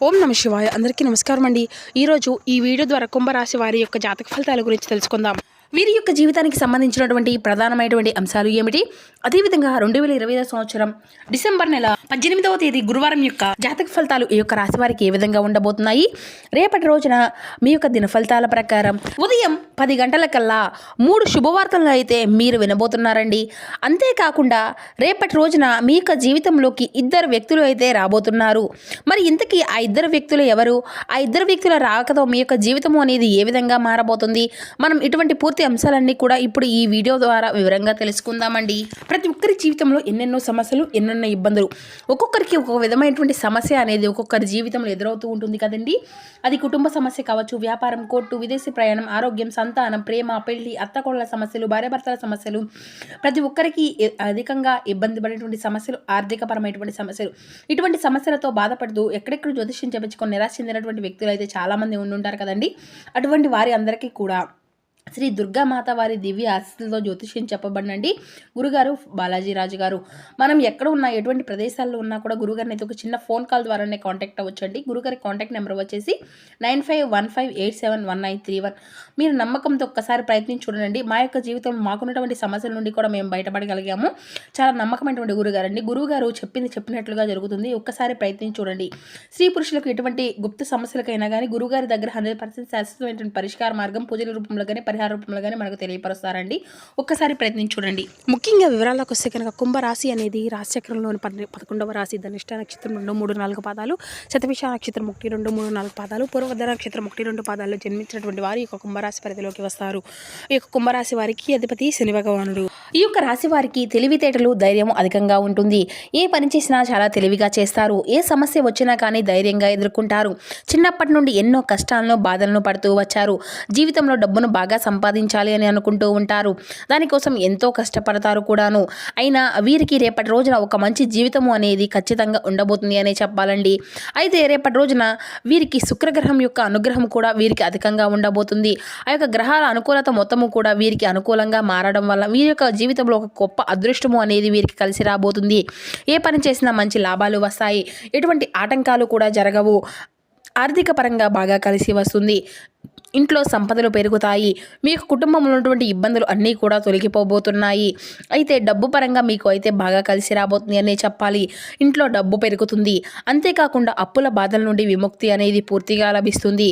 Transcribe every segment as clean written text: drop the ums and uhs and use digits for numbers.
ఓం నమ శివాయ. అందరికీ నమస్కారం అండి. ఈరోజు ఈ వీడియో ద్వారా కుంభరాశి వారి యొక్క జాతక ఫలితాల గురించి తెలుసుకుందాం. వీరి యొక్క జీవితానికి సంబంధించినటువంటి ప్రధానమైనటువంటి అంశాలు ఏమిటి, అదేవిధంగా 2025 సంవత్సరం డిసెంబర్ నెల 18వ తేదీ గురువారం యొక్క జాతక ఫలితాలు ఈ యొక్క రాశి వారికి ఏ విధంగా ఉండబోతున్నాయి, రేపటి రోజున మీ యొక్క దిన ఫలితాల ప్రకారం ఉదయం 10 గంటలకల్లా 3 శుభవార్తలను అయితే మీరు వినబోతున్నారండి. అంతేకాకుండా రేపటి రోజున మీ యొక్క జీవితంలోకి 2 వ్యక్తులు అయితే రాబోతున్నారు. మరి ఇంతకీ ఆ 2 వ్యక్తులు ఎవరు, ఆ 2 వ్యక్తుల రాకతో మీ యొక్క జీవితం అనేది ఏ విధంగా మారబోతుంది, మనం ఇటువంటి పూర్తి అంశాలన్నీ కూడా ఇప్పుడు ఈ వీడియో ద్వారా వివరంగా తెలుసుకుందామండి. ప్రతి ఒక్కరి జీవితంలో ఎన్నెన్నో సమస్యలు, ఎన్నెన్నో ఇబ్బందులు, ఒక్కొక్కరికి ఒక్కొక్క విధమైనటువంటి సమస్య అనేది ఒక్కొక్కరి జీవితంలో ఎదురవుతూ ఉంటుంది కదండి. అది కుటుంబ సమస్య కావచ్చు, వ్యాపారం, కోర్టు, విదేశీ ప్రయాణం, ఆరోగ్యం, సంతానం, ప్రేమ, పెళ్లి, అత్తకోడల సమస్యలు, భార్యాభర్తల సమస్యలు, ప్రతి ఒక్కరికి అధికంగా ఇబ్బంది పడేటువంటి సమస్యలు, ఆర్థికపరమైనటువంటి సమస్యలు, ఇటువంటి సమస్యలతో బాధపడుతూ ఎక్కడెక్కడ జ్యోతిష్యం చెప్పించుకొని నిరాశ చెందినటువంటి వ్యక్తులు అయితే చాలామంది ఉండుంటారు కదండి. అటువంటి వారి అందరికీ కూడా శ్రీ దుర్గామాత వారి దివ్య ఆశీస్సులతో జ్యోతిష్యం చెప్పబడినండి గురుగారు బాలాజీరాజు గారు. మనం ఎక్కడ ఉన్నా, ఎటువంటి ప్రదేశాల్లో ఉన్నా కూడా గురుగారిని అయితే ఒక చిన్న ఫోన్ కాల్ ద్వారానే కాంటాక్ట్ అవ్వచ్చండి. గురుగారి కాంటాక్ట్ నెంబర్ వచ్చేసి 9515871931. మీరు నమ్మకంతో ఒక్కసారి ప్రయత్నించి చూడండి. మా యొక్క జీవితంలో మాకున్నటువంటి సమస్యల నుండి కూడా మేము బయటపడగలిగాము. చాలా నమ్మకమైనటువంటి గురుగారండి. గురువుగారు చెప్పింది చెప్పినట్లుగా జరుగుతుంది. ఒక్కసారి ప్రయత్నించి చూడండి. స్త్రీ పురుషులకు ఎటువంటి గుప్త సమస్యలకైనా కానీ గురుగారి దగ్గర 100% శాశ్వతమైనటువంటి పరిష్కార మార్గం పూజల రూపంలో కానీ పరిహార రూపంలో కానీ మనకు తెలియపరుస్తారండి. ఒక్కసారి ప్రయత్నించి చూడండి. ముఖ్యంగా వివరాలకు వస్తే కనుక కుంభరాశి అనేది రాశిచక్రంలోని 11వ రాశి. ధనిష్ట నక్షత్రం 2, 3, 4 పాదాలు, శతభిష నక్షత్రం 1, 2, 3, 4 పాదాలు, పూర్వభద్ర నక్షత్రం 1, 2 పాదాల్లో జన్మించినటువంటి వారు ఈ యొక్క కుంభరాశి పరిధిలోకి వస్తారు. ఈ యొక్క కుంభరాశి వారికి అధిపతి శని భగవానుడు. ఈ యొక్క రాశి వారికి తెలివితేటలు, ధైర్యం అధికంగా ఉంటుంది. ఏ పని చేసినా చాలా తెలివిగా చేస్తారు. ఏ సమస్య వచ్చినా కానీ ధైర్యంగా ఎదుర్కొంటారు. చిన్నప్పటి నుండి ఎన్నో కష్టాలను, బాధలను పడుతూ వచ్చారు. జీవితంలో డబ్బును బాగా సంపాదించాలి అని అనుకుంటూ ఉంటారు. దానికోసం ఎంతో కష్టపడతారు కూడాను. అయినా వీరికి రేపటి రోజున ఒక మంచి జీవితము అనేది ఖచ్చితంగా ఉండబోతుంది అనే చెప్పాలండి. అయితే రేపటి రోజున వీరికి శుక్రగ్రహం యొక్క అనుగ్రహం కూడా వీరికి అధికంగా ఉండబోతుంది. ఆ యొక్క గ్రహాల అనుకూలత మొత్తము కూడా వీరికి అనుకూలంగా మారడం వల్ల వీరి యొక్క జీవితంలో ఒక గొప్ప అదృష్టము అనేది వీరికి కలిసి రాబోతుంది. ఏ పని చేసినా మంచి లాభాలు వస్తాయి. ఎటువంటి ఆటంకాలు కూడా జరగవు. ఆర్థిక పరంగా బాగా కలిసి వస్తుంది. ఇంట్లో సంపదలు పెరుగుతాయి. మీకు కుటుంబంలో ఉన్నటువంటి ఇబ్బందులు అన్నీ కూడా తొలగిపోబోతున్నాయి. అయితే డబ్బు పరంగా మీకు అయితే బాగా కలిసి రాబోతుంది అనే చెప్పాలి. ఇంట్లో డబ్బు పెరుగుతుంది. అంతేకాకుండా అప్పుల బాధల నుండి విముక్తి అనేది పూర్తిగా లభిస్తుంది.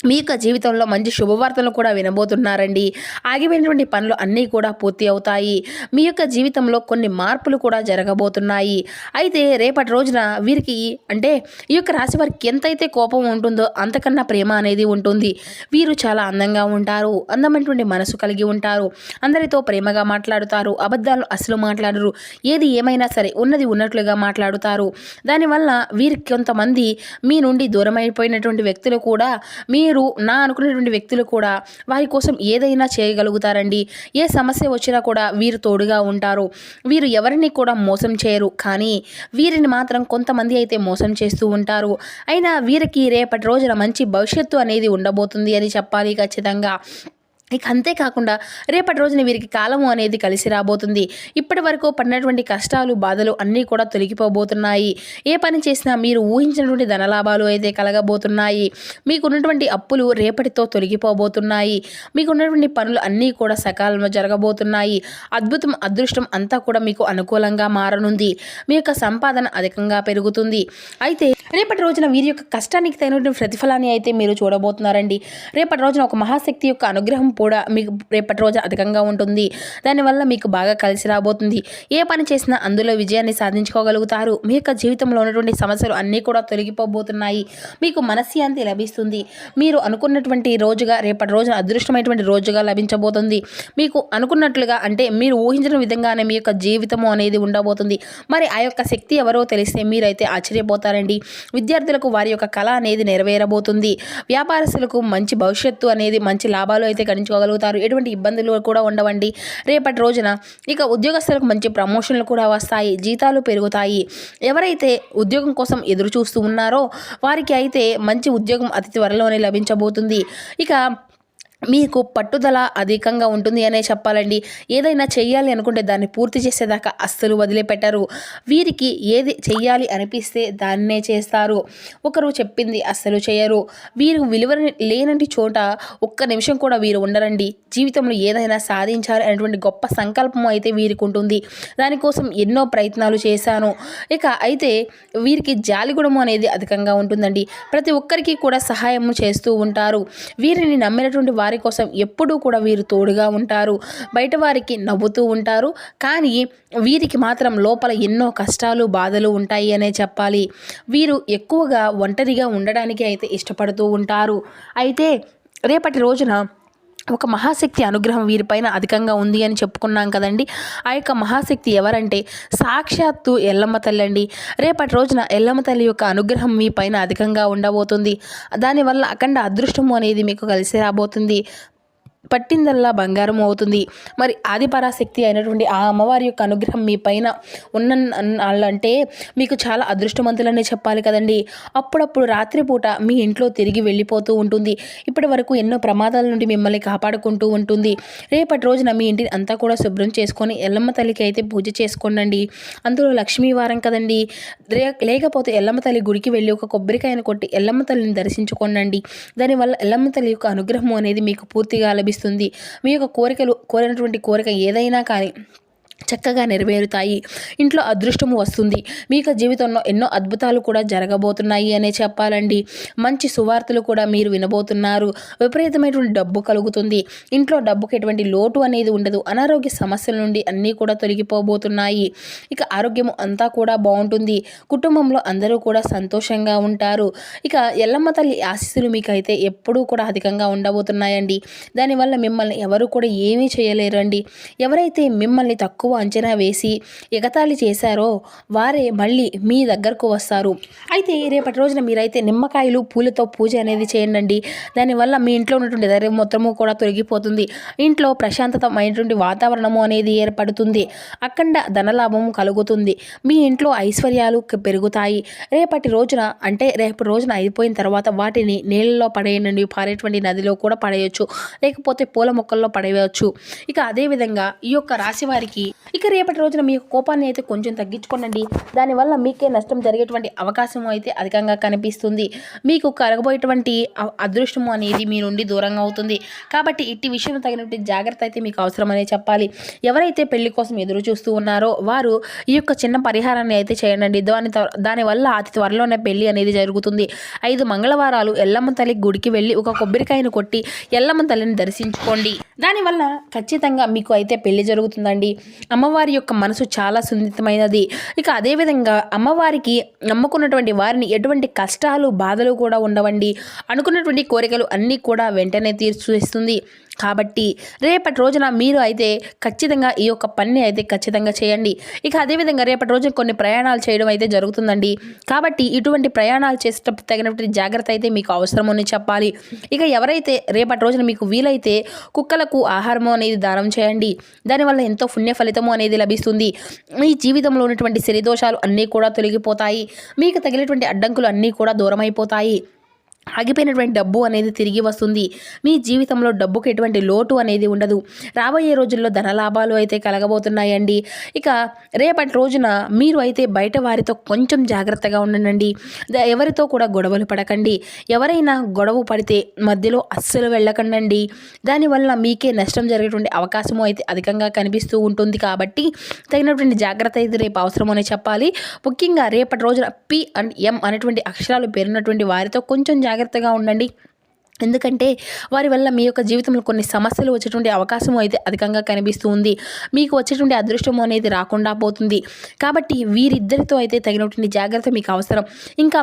మీ యొక్క జీవితంలో మంచి శుభవార్తలు కూడా వినబోతున్నారండి. ఆగిపోయినటువంటి పనులు అన్నీ కూడా పూర్తి అవుతాయి. మీ యొక్క జీవితంలో కొన్ని మార్పులు కూడా జరగబోతున్నాయి. అయితే రేపటి రోజున వీరికి అంటే ఈ యొక్క రాశి వారికి ఎంతైతే కోపం ఉంటుందో అంతకన్నా ప్రేమ అనేది ఉంటుంది. వీరు చాలా అందంగా ఉంటారు. అందమైనటువంటి మనసు కలిగి ఉంటారు. అందరితో ప్రేమగా మాట్లాడుతారు. అబద్ధాలు అసలు మాట్లాడరు. ఏది ఏమైనా సరే ఉన్నది ఉన్నట్లుగా మాట్లాడుతారు. దానివల్ల వీరికి కొంతమంది మీ నుండి దూరం అయిపోయినటువంటి వ్యక్తులు కూడా మీరు నా అనుకునేటువంటి వ్యక్తులు కూడా వారి కోసం ఏదైనా చేయగలుగుతారండి. ఏ సమస్య వచ్చినా కూడా వీరు తోడుగా ఉంటారు. వీరు ఎవరిని కూడా మోసం చేయరు. కానీ వీరిని మాత్రం కొంతమంది అయితే మోసం చేస్తూ ఉంటారు. అయినా వీరికి రేపటి రోజున మంచి భవిష్యత్తు అనేది ఉండబోతుంది అని చెప్పాలి ఖచ్చితంగా. ఇక అంతేకాకుండా రేపటి రోజున వీరికి కాలము అనేది కలిసి రాబోతుంది. ఇప్పటి వరకు పడినటువంటి కష్టాలు, బాధలు అన్నీ కూడా తొలగిపోబోతున్నాయి. ఏ పని చేసినా మీరు ఊహించినటువంటి ధనలాభాలు అయితే కలగబోతున్నాయి. మీకున్నటువంటి అప్పులు రేపటితో తొలగిపోబోతున్నాయి. మీకున్నటువంటి పనులు అన్నీ కూడా సకాలంలో జరగబోతున్నాయి. అద్భుతం, అదృష్టం అంతా కూడా మీకు అనుకూలంగా మారనుంది. మీ యొక్క సంపాదన అధికంగా పెరుగుతుంది. అయితే రేపటి రోజున వీరి యొక్క కష్టానికి తగినటువంటి ప్రతిఫలాన్ని అయితే మీరు చూడబోతున్నారండి. రేపటి రోజున ఒక మహాశక్తి యొక్క అనుగ్రహం కూడా మీకు రేపటి రోజు అధికంగా ఉంటుంది. దానివల్ల మీకు బాగా కలిసి రాబోతుంది. ఏ పని చేసినా అందులో విజయాన్ని సాధించుకోగలుగుతారు. మీ యొక్క జీవితంలో ఉన్నటువంటి సమస్యలు అన్నీ కూడా తొలగిపోబోతున్నాయి. మీకు మనశ్శాంతి లభిస్తుంది. మీరు అనుకున్నటువంటి రోజుగా రేపటి రోజున అదృష్టమైనటువంటి రోజుగా లభించబోతుంది. మీకు అనుకున్నట్లుగా అంటే మీరు ఊహించిన విధంగానే మీ యొక్క జీవితము అనేది ఉండబోతుంది. మరి ఆ యొక్క శక్తి ఎవరో తెలిస్తే మీరైతే ఆశ్చర్యపోతారండి. విద్యార్థులకు వారి యొక్క కళ అనేది నెరవేరబోతుంది. వ్యాపారస్తులకు మంచి భవిష్యత్తు అనేది, మంచి లాభాలు అయితే గణించుకోగలుగుతారు. ఎటువంటి ఇబ్బందులు కూడా ఉండవండి రేపటి రోజున. ఇక ఉద్యోగస్తులకు మంచి ప్రమోషన్లు కూడా వస్తాయి. జీతాలు పెరుగుతాయి. ఎవరైతే ఉద్యోగం కోసం ఎదురు చూస్తూ ఉన్నారో వారికి అయితే మంచి ఉద్యోగం అతి త్వరలోనే లభించబోతుంది. ఇక మీకు పట్టుదల అధికంగా ఉంటుంది అనే చెప్పాలండి. ఏదైనా చెయ్యాలి అనుకుంటే దాన్ని పూర్తి చేసేదాకా అస్సలు వదిలిపెట్టరు. వీరికి ఏది చెయ్యాలి అనిపిస్తే దాన్నే చేస్తారు. ఒకరు చెప్పింది అస్సలు చేయరు. వీరు విలువ లేనటి చోట ఒక్క నిమిషం కూడా వీరు ఉండరండి. జీవితంలో ఏదైనా సాధించాలి అనేటువంటి గొప్ప సంకల్పం అయితే వీరికి ఉంటుంది. దానికోసం ఎన్నో ప్రయత్నాలు చేశాను. అయితే వీరికి జాలిగుణము అనేది అధికంగా ఉంటుందండి. ప్రతి ఒక్కరికి కూడా సహాయం చేస్తూ ఉంటారు. వీరిని నమ్మినటువంటి వారి కోసం ఎప్పుడూ కూడా వీరు తోడుగా ఉంటారు. బయట వారికి నవ్వుతూ ఉంటారు. కానీ వీరికి మాత్రం లోపల ఎన్నో కష్టాలు బాధలు ఉంటాయి అనే చెప్పాలి. వీరు ఎక్కువగా ఒంటరిగా ఉండడానికి అయితే ఇష్టపడుతూ ఉంటారు. అయితే రేపటి రోజున ఒక మహాశక్తి అనుగ్రహం వీరిపైన అధికంగా ఉంది అని చెప్పుకున్నాం కదండి. ఆ యొక్క మహాశక్తి ఎవరంటే సాక్షాత్తు ఎల్లమ్మ తల్లి అండి. రేపటి రోజున ఎల్లమ్మ తల్లి యొక్క అనుగ్రహం మీ పైన అధికంగా ఉండబోతుంది. దానివల్ల అఖండ అదృష్టము అనేది మీకు కలిసి రాబోతుంది. పట్టిందల్లా బంగారం అవుతుంది. మరి ఆదిపరాశక్తి అయినటువంటి ఆ అమ్మవారి యొక్క అనుగ్రహం మీ పైన అంటే మీకు చాలా అదృష్టవంతులనే చెప్పాలి కదండి. అప్పుడప్పుడు రాత్రిపూట మీ ఇంట్లో తిరిగి వెళ్ళిపోతూ ఉంటుంది. ఇప్పటి వరకు ఎన్నో ప్రమాదాల నుండి మిమ్మల్ని కాపాడుకుంటూ ఉంటుంది. రేపటి రోజున మీ ఇంటిని అంతా కూడా శుభ్రం చేసుకొని ఎల్లమ్మ తల్లికి అయితే పూజ చేసుకోండి. అందులో లక్ష్మీ వారం కదండి. లేకపోతే ఎల్లమ్మ తల్లి గుడికి వెళ్ళి ఒక కొబ్బరికాయను కొట్టి ఎల్లమ్మ తల్లిని దర్శించుకోండి. దానివల్ల ఎల్లమ్మ తల్లి యొక్క అనుగ్రహం అనేది మీకు పూర్తిగా లభిస్తుంది. మీ యొక్క కోరినటువంటి కోరిక ఏదైనా కానీ చక్కగా నెరవేరుతాయి. ఇంట్లో అదృష్టము వస్తుంది. మీకు జీవితంలో ఎన్నో అద్భుతాలు కూడా జరగబోతున్నాయి అనే చెప్పాలండి. మంచి సువార్తలు కూడా మీరు వినబోతున్నారు. విపరీతమైనటువంటి డబ్బు కలుగుతుంది. ఇంట్లో డబ్బుకి ఎటువంటి లోటు అనేది ఉండదు. అనారోగ్య సమస్యల నుండి అన్నీ కూడా తొలగిపోబోతున్నాయి. ఆరోగ్యం అంతా కూడా బాగుంటుంది. కుటుంబంలో అందరూ కూడా సంతోషంగా ఉంటారు. ఎల్లమ్మ తల్లి ఆశీస్సులు మీకైతే ఎప్పుడూ కూడా అధికంగా ఉండబోతున్నాయండి. దానివల్ల మిమ్మల్ని ఎవరు కూడా ఏమీ చేయలేరండి. ఎవరైతే మిమ్మల్ని తక్కువ అంచనా వేసి ఎగతాళి చేశారో వారే మళ్ళీ మీ దగ్గరకు వస్తారు. అయితే రేపటి రోజున మీరైతే నిమ్మకాయలు పూలతో పూజ అనేది చేయండి. దానివల్ల మీ ఇంట్లో ఉన్నటువంటి ధైర్యం మొత్తము కూడా తొలగిపోతుంది. ఇంట్లో ప్రశాంతతమైనటువంటి వాతావరణము అనేది ఏర్పడుతుంది. అఖండ ధనలాభము కలుగుతుంది. మీ ఇంట్లో ఐశ్వర్యాలు పెరుగుతాయి. రేపటి రోజున అయిపోయిన తర్వాత వాటిని నీళ్ళలో పడేయండి. పారేటువంటి నదిలో కూడా పడేయచ్చు, లేకపోతే పూల మొక్కల్లో పడేయవచ్చు. అదేవిధంగా ఈ యొక్క రాశి వారికి రేపటి రోజున మీ కోపాన్ని అయితే కొంచెం తగ్గించుకోండి. దానివల్ల మీకే నష్టం జరిగేటువంటి అవకాశం అయితే అధికంగా కనిపిస్తుంది. మీకు కలగబోయేటువంటి అదృష్టము అనేది మీ నుండి దూరంగా అవుతుంది. కాబట్టి ఇట్టి విషయంలో తగినటువంటి జాగ్రత్త అయితే మీకు అవసరమనే చెప్పాలి. ఎవరైతే పెళ్లి కోసం ఎదురు చూస్తూ ఉన్నారో వారు ఈ యొక్క చిన్న పరిహారాన్ని అయితే చేయండి. దానివల్ల అతి త్వరలోనే పెళ్లి అనేది జరుగుతుంది. 5 మంగళవారాలు ఎల్లమ్మ తల్లి గుడికి వెళ్ళి ఒక కొబ్బరికాయను కొట్టి ఎల్లమ్మ తల్లిని దర్శించుకోండి. దానివల్ల ఖచ్చితంగా మీకు అయితే పెళ్లి జరుగుతుందండి. అమ్మవారి యొక్క మనసు చాలా సున్నితమైనది. అదేవిధంగా అమ్మవారికి నమ్ముకున్నటువంటి వారిని ఎటువంటి కష్టాలు బాధలు కూడా ఉండవండి. అనుకున్నటువంటి కోరికలు అన్నీ కూడా వెంటనే తీర్చేస్తుంది. కాబట్టి రేపటి రోజున మీరు అయితే ఖచ్చితంగా ఈ యొక్క పని అయితే ఖచ్చితంగా చేయండి. అదేవిధంగా రేపటి రోజున కొన్ని ప్రయాణాలు చేయడం అయితే జరుగుతుందండి. కాబట్టి ఇటువంటి ప్రయాణాలు చేసేటప్పుడు తగినటువంటి జాగ్రత్త అయితే మీకు అవసరమని చెప్పాలి. ఎవరైతే రేపటి రోజున మీకు వీలైతే కుక్కలకు ఆహారము అనేది దానం చేయండి. దానివల్ల ఎంతో పుణ్య ఫలితము అనేది లభిస్తుంది. మీ జీవితంలో ఉన్నటువంటి శనిదోషాలు అన్నీ కూడా తొలగిపోతాయి. మీకు తగినటువంటి అడ్డంకులు అన్నీ కూడా దూరం అయిపోతాయి. ఆగిపోయినటువంటి డబ్బు అనేది తిరిగి వస్తుంది. మీ జీవితంలో డబ్బుకు ఎటువంటి లోటు అనేది ఉండదు. రాబోయే రోజుల్లో ధనలాభాలు అయితే కలగబోతున్నాయండి. రేపటి రోజున మీరు అయితే బయట వారితో కొంచెం జాగ్రత్తగా ఉండండి. ఎవరితో కూడా గొడవలు పడకండి. ఎవరైనా గొడవ పడితే మధ్యలో అస్సలు వెళ్ళకండి. దానివల్ల మీకే నష్టం జరిగేటువంటి అవకాశము అయితే అధికంగా కనిపిస్తూ ఉంటుంది. కాబట్టి తగినటువంటి జాగ్రత్త అయితే రేపు అవసరమని చెప్పాలి. ముఖ్యంగా రేపటి రోజున P and M అనేటువంటి అక్షరాలు పేరున్నటువంటి వారితో కొంచెం జాగ్రత్తగా ఉండండి. ఎందుకంటే వారి వల్ల మీ యొక్క జీవితంలో కొన్ని సమస్యలు వచ్చేటువంటి అవకాశం అయితే అధికంగా కనిపిస్తూ ఉంది. మీకు వచ్చేటువంటి అదృష్టం అనేది రాకుండా పోతుంది. కాబట్టి వీరిద్దరితో అయితే తగినటువంటి జాగ్రత్త మీకు అవసరం.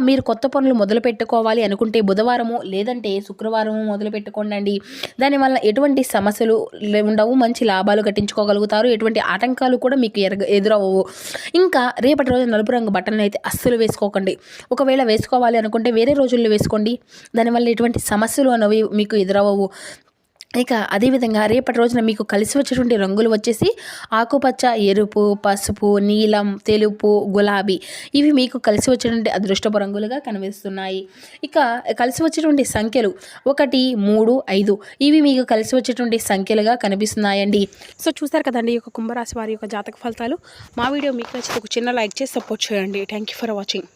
మీరు కొత్త పనులు మొదలు పెట్టుకోవాలి అనుకుంటే బుధవారము లేదంటే శుక్రవారము మొదలు పెట్టుకోండి. దానివల్ల ఎటువంటి సమస్యలు ఉండవు. మంచి లాభాలు గట్టించుకోగలుగుతారు. ఎటువంటి ఆటంకాలు కూడా మీకు ఎదురవ్వవు. రేపటి రోజు నలుపు రంగు బట్టలను అయితే అస్సలు వేసుకోకండి. ఒకవేళ వేసుకోవాలి అనుకుంటే వేరే రోజుల్లో వేసుకోండి. దానివల్ల ఎటువంటి సమస్యలు అనేవి మీకు ఎదురవ్వవు. ఇక అదేవిధంగా రేపటి రోజున మీకు కలిసి వచ్చేటువంటి రంగులు వచ్చేసి ఆకుపచ్చ, ఎరుపు, పసుపు, నీలం, తెలుపు, గులాబీ ఇవి మీకు కలిసి వచ్చేటువంటి అదృష్టపు రంగులుగా కనిపిస్తున్నాయి. ఇక కలిసి వచ్చేటువంటి సంఖ్యలు 1, 3, 5 ఇవి మీకు కలిసి వచ్చేటువంటి సంఖ్యలుగా కనిపిస్తున్నాయండి. సో చూసారు కదండి ఈ యొక్క కుంభరాశి వారి యొక్క జాతక ఫలితాలు. మా వీడియో మీకు నచ్చితే ఒక చిన్న లైక్ చేసి సపోర్ట్ చేయండి. Thank you for watching.